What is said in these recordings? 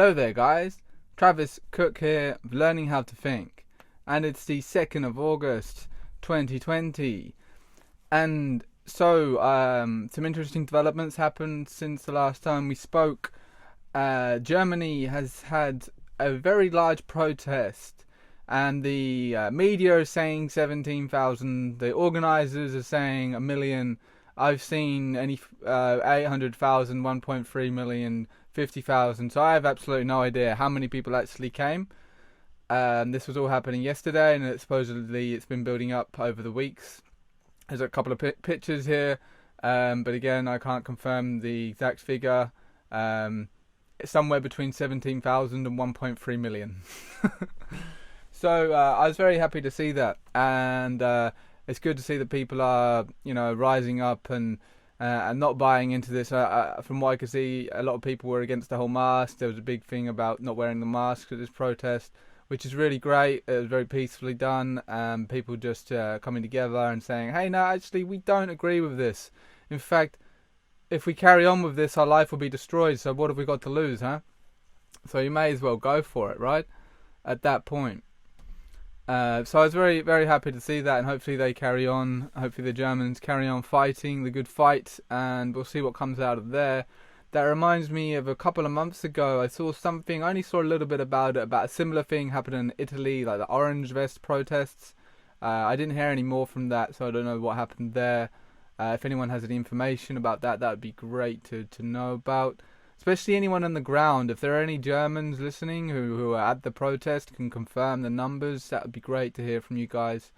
Hello there guys, Travis Cook here, Learning How to Think, and it's the 2nd of August 2020, and so some interesting developments happened since the last time we spoke. Germany has had a very large protest, and the media is saying 17,000, the organisers are saying 1 million. I've seen 800,000, 1.3 million, 50,000, so I have absolutely no idea how many people actually came. This was all happening yesterday, and supposedly it's been building up over the weeks. There's a couple of pictures here, but again, I can't confirm the exact figure. It's somewhere between 17,000 and 1.3 million. So I was very happy to see that, and it's good to see that people are, rising up and not buying into this. From what I could see, a lot of people were against the whole mask. There was a big thing about not wearing the mask at this protest, which is really great. It was very peacefully done. People just coming together and saying, hey, no, actually, we don't agree with this. In fact, if we carry on with this, our life will be destroyed. So what have we got to lose, huh? So you may as well go for it, right? At that point. So I was very, very happy to see that, and hopefully they carry on. Hopefully the Germans carry on fighting the good fight, and we'll see what comes out of there. That reminds me of a couple of months ago, I saw something, I only saw a little bit about it, about a similar thing happened in Italy, like the orange vest protests. I didn't hear any more from that, so I don't know what happened there. If anyone has any information about that, that would be great to know about. Especially anyone on the ground. If there are any Germans listening who are at the protest, can confirm the numbers, that would be great to hear from you guys.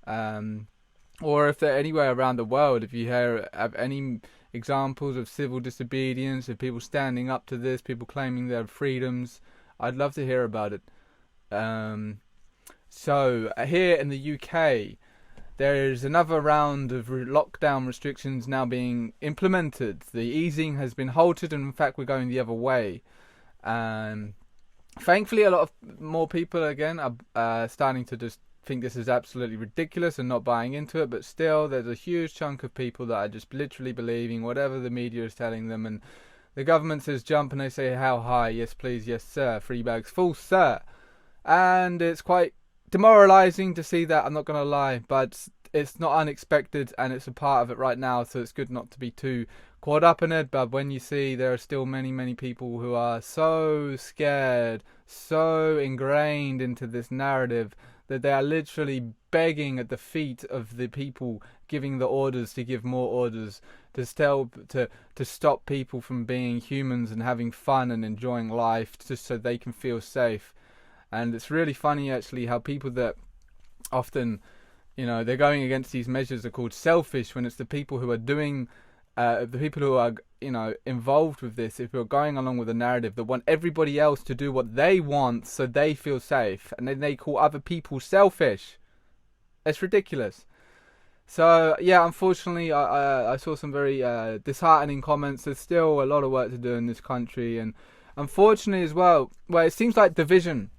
Or if they're anywhere around the world, if you have any examples of civil disobedience, of people standing up to this, people claiming their freedoms, I'd love to hear about it. So here in the UK, there is another round of lockdown restrictions now being implemented. The easing has been halted, and in fact we're going the other way. Thankfully, a lot of more people again are starting to just think this is absolutely ridiculous and not buying into it, but still there's a huge chunk of people that are just literally believing whatever the media is telling them, and the government says jump and they say how high, yes please, yes sir, 3 bags full sir, and it's quite demoralizing to see that, I'm not going to lie, but it's not unexpected and it's a part of it right now, so it's good not to be too caught up in it. But when you see there are still many people who are so scared, so ingrained into this narrative, that they are literally begging at the feet of the people giving the orders to give more orders, to stop people from being humans and having fun and enjoying life, just so they can feel safe. And it's really funny actually how people that often, they're going against these measures are called selfish, when it's the people who are doing, the people who are, involved with this, if you're going along with a narrative that want everybody else to do what they want so they feel safe, and then they call other people selfish. It's ridiculous. So yeah, unfortunately I saw some very disheartening comments. There's still a lot of work to do in this country, and unfortunately as well, it seems like division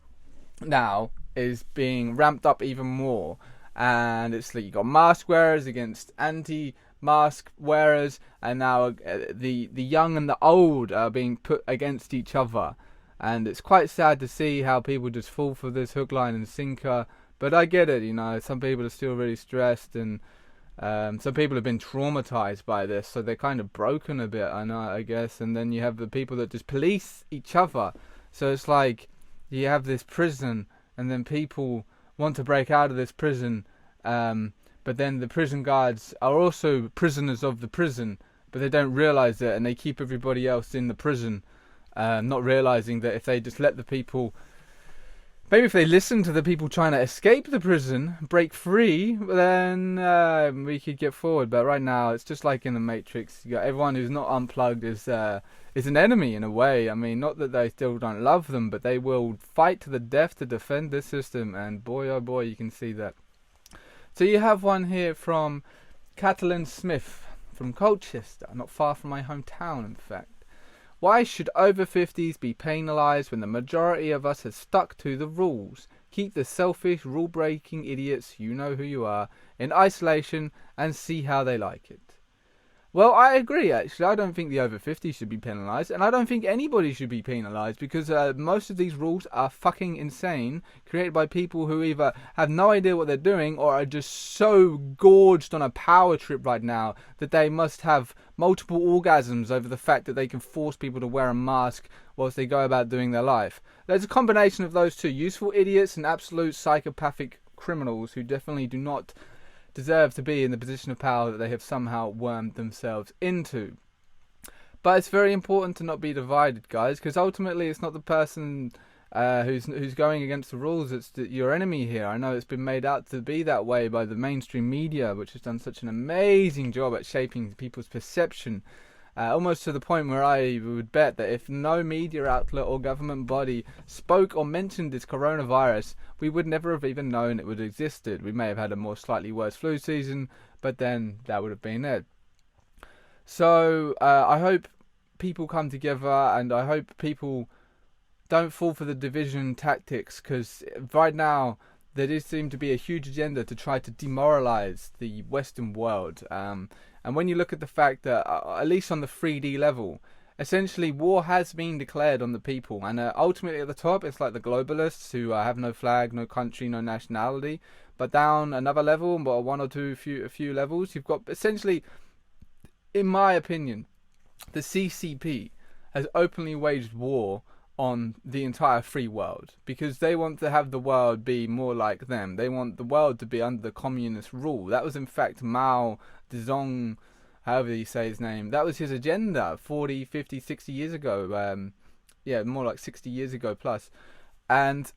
now is being ramped up even more, and it's like you got mask wearers against anti-mask wearers, and now the young and the old are being put against each other, and it's quite sad to see how people just fall for this hook, line and sinker. But I get it, some people are still really stressed, and some people have been traumatized by this, so they're kind of broken a bit, I guess. And then you have the people that just police each other, so it's like you have this prison, and then people want to break out of this prison, but then the prison guards are also prisoners of the prison, but they don't realise it, and they keep everybody else in the prison, not realising that if they just let the people, maybe if they listen to the people trying to escape the prison, break free, then we could get forward. But right now, it's just like in the Matrix. You got everyone who's not unplugged is an enemy in a way. I mean, not that they still don't love them, but they will fight to the death to defend this system. And boy, oh boy, you can see that. So you have one here from Catalin Smith from Colchester, not far from my hometown, in fact. Why should over 50s be penalised when the majority of us have stuck to the rules? Keep the selfish, rule-breaking idiots, you know who you are, in isolation and see how they like it. Well, I agree, actually. I don't think the over 50 should be penalised, and I don't think anybody should be penalised because most of these rules are fucking insane, created by people who either have no idea what they're doing or are just so gorged on a power trip right now that they must have multiple orgasms over the fact that they can force people to wear a mask whilst they go about doing their life. There's a combination of those two: useful idiots and absolute psychopathic criminals who definitely do not deserve to be in the position of power that they have somehow wormed themselves into. But it's very important to not be divided, guys, because ultimately it's not the person who's going against the rules that's your enemy here. I know it's been made out to be that way by the mainstream media, which has done such an amazing job at shaping people's perception. Almost to the point where I would bet that if no media outlet or government body spoke or mentioned this coronavirus, we would never have even known it would have existed. We may have had a more slightly worse flu season, but then that would have been it. So I hope people come together, and I hope people don't fall for the division tactics, because right now there does seem to be a huge agenda to try to demoralize the Western world. And when you look at the fact that, at least on the 3D level, essentially war has been declared on the people. And ultimately at the top, it's like the globalists who have no flag, no country, no nationality. But down another level, one or two, a few levels, you've got essentially, in my opinion, the CCP has openly waged war on the entire free world, because they want to have the world be more like them. They want the world to be under the communist rule. That was in fact Mao Zedong, however you say his name. That was his agenda 40, 50, 60 years ago. Yeah, more like 60 years ago plus. And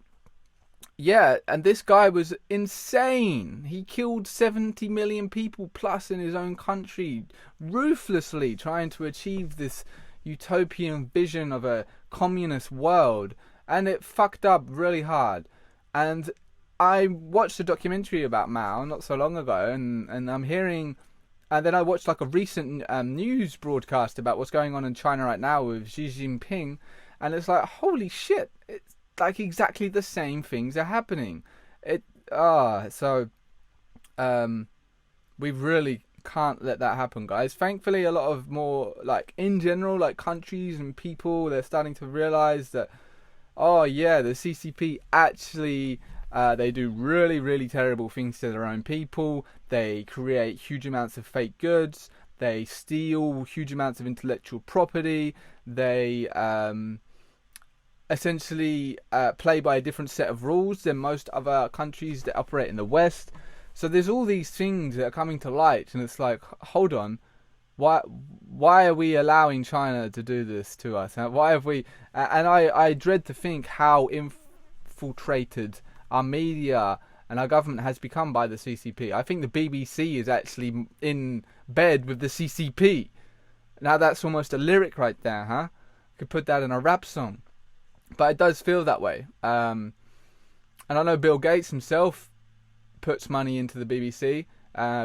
yeah, and this guy was insane. He killed 70 million people plus in his own country, ruthlessly trying to achieve this utopian vision of a communist world, and it fucked up really hard. And I watched a documentary about Mao not so long ago, and I'm hearing, and then I watched like a recent news broadcast about what's going on in China right now with Xi Jinping, and it's like, holy shit, it's like exactly the same things are happening. We really can't let that happen, guys. Thankfully, a lot of more, like, in general, like, countries and people, they're starting to realize that, oh yeah, the CCP actually, they do really, really terrible things to their own people. They create huge amounts of fake goods. They steal huge amounts of intellectual property. They essentially play by a different set of rules than most other countries that operate in the West. So there's all these things that are coming to light, and it's like, hold on, why are we allowing China to do this to us? Why have we? And I dread to think how infiltrated our media and our government has become by the CCP. I think the BBC is actually in bed with the CCP. Now that's almost a lyric right there, huh? Could put that in a rap song, but it does feel that way. And I know Bill Gates himself puts money into the BBC.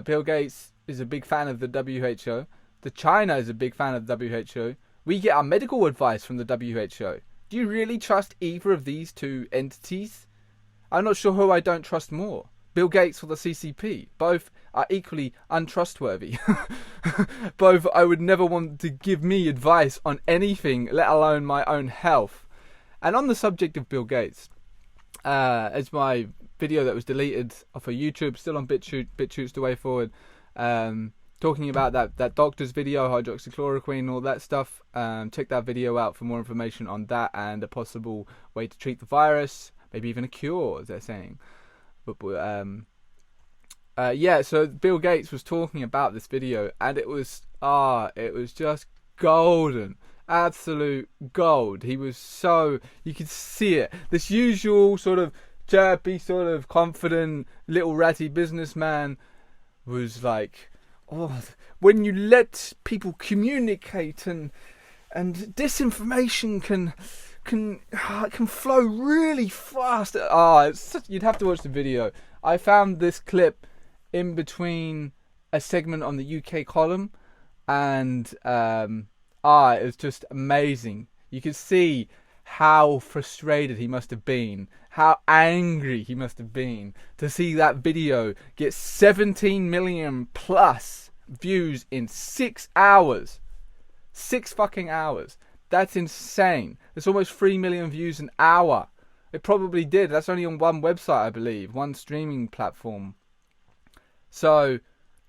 Bill Gates is a big fan of the WHO. China is a big fan of the WHO. We get our medical advice from the WHO. Do you really trust either of these two entities? I'm not sure who I don't trust more, Bill Gates or the CCP. Both are equally untrustworthy. Both I would never want to give me advice on anything, let alone my own health. And on the subject of Bill Gates, as my video that was deleted off of YouTube, still on BitChute's the way forward, talking about that doctor's video, hydroxychloroquine and all that stuff. Check that video out for more information on that and a possible way to treat the virus, maybe even a cure, as they're saying. But yeah, so Bill Gates was talking about this video, and it was just golden. Absolute gold. He was so, you could see it. This usual sort of chirpy, sort of confident little ratty businessman was like, oh, when you let people communicate and disinformation can flow really fast. You'd have to watch the video. I found this clip in between a segment on the UK column, and it was just amazing. You could see how frustrated he must have been, how angry he must have been to see that video get 17 million plus views in 6 hours. 6 fucking hours. That's insane. It's almost 3 million views an hour. It probably did. That's only on one website, I believe. One streaming platform. So,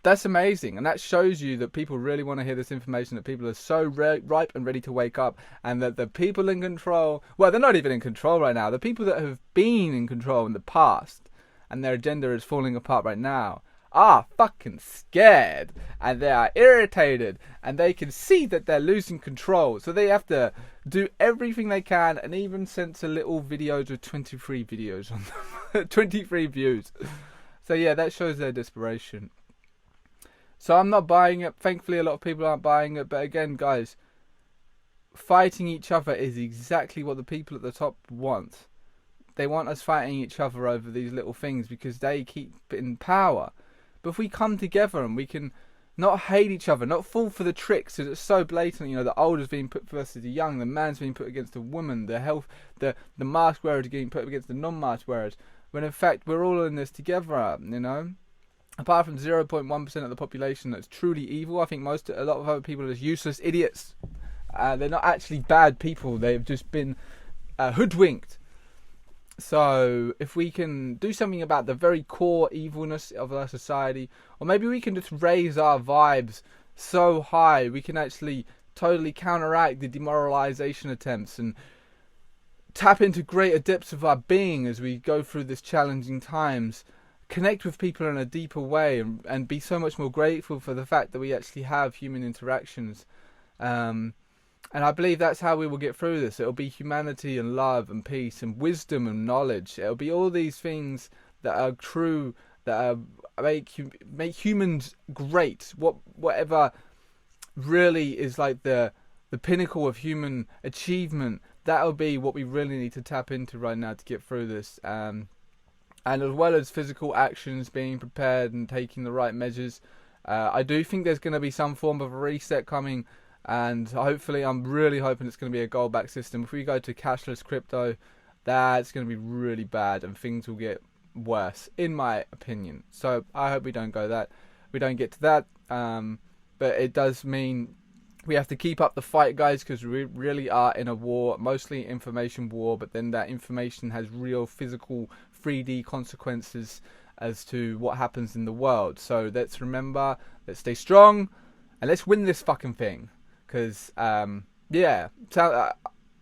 that's amazing. And that shows you that people really want to hear this information. That people are so ripe and ready to wake up. And that the people in control... Well, they're not even in control right now. The people that have been in control in the past, and their agenda is falling apart right now, are fucking scared. And they are irritated. And they can see that they're losing control. So they have to do everything they can, and even censor little videos with 23 videos on them. 23 views. So yeah, that shows their desperation. So I'm not buying it. Thankfully, a lot of people aren't buying it. But again, guys, fighting each other is exactly what the people at the top want. They want us fighting each other over these little things because they keep in power. But if we come together and we can not hate each other, not fall for the tricks, because it's so blatant. You know, the old is being put versus the young, the man's being put against the woman, the mask wearers are getting put against the non-mask wearers. When in fact we're all in this together, you know. Apart from 0.1% of the population that's truly evil, I think a lot of other people are just useless idiots. They're not actually bad people. They've just been hoodwinked. So if we can do something about the very core evilness of our society, or maybe we can just raise our vibes so high we can actually totally counteract the demoralization attempts and tap into greater depths of our being as we go through this challenging times, connect with people in a deeper way, and be so much more grateful for the fact that we actually have human interactions. And I believe that's how we will get through this. It'll be humanity and love and peace and wisdom and knowledge. It'll be all these things that are true, that make humans great. Whatever really is like the pinnacle of human achievement, that'll be what we really need to tap into right now to get through this. And as well as physical actions, being prepared and taking the right measures, I do think there's going to be some form of a reset coming. And hopefully, I'm really hoping it's going to be a gold-backed system. If we go to cashless crypto, that's going to be really bad, and things will get worse, in my opinion. So I hope we don't get to that. But it does mean we have to keep up the fight, guys, because we really are in a war, mostly information war. But then that information has real physical 3D consequences as to what happens in the world. So let's remember, let's stay strong, and let's win this fucking thing. Because, yeah, so,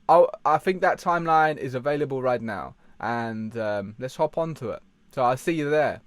I think that timeline is available right now. And let's hop onto it. So I'll see you there.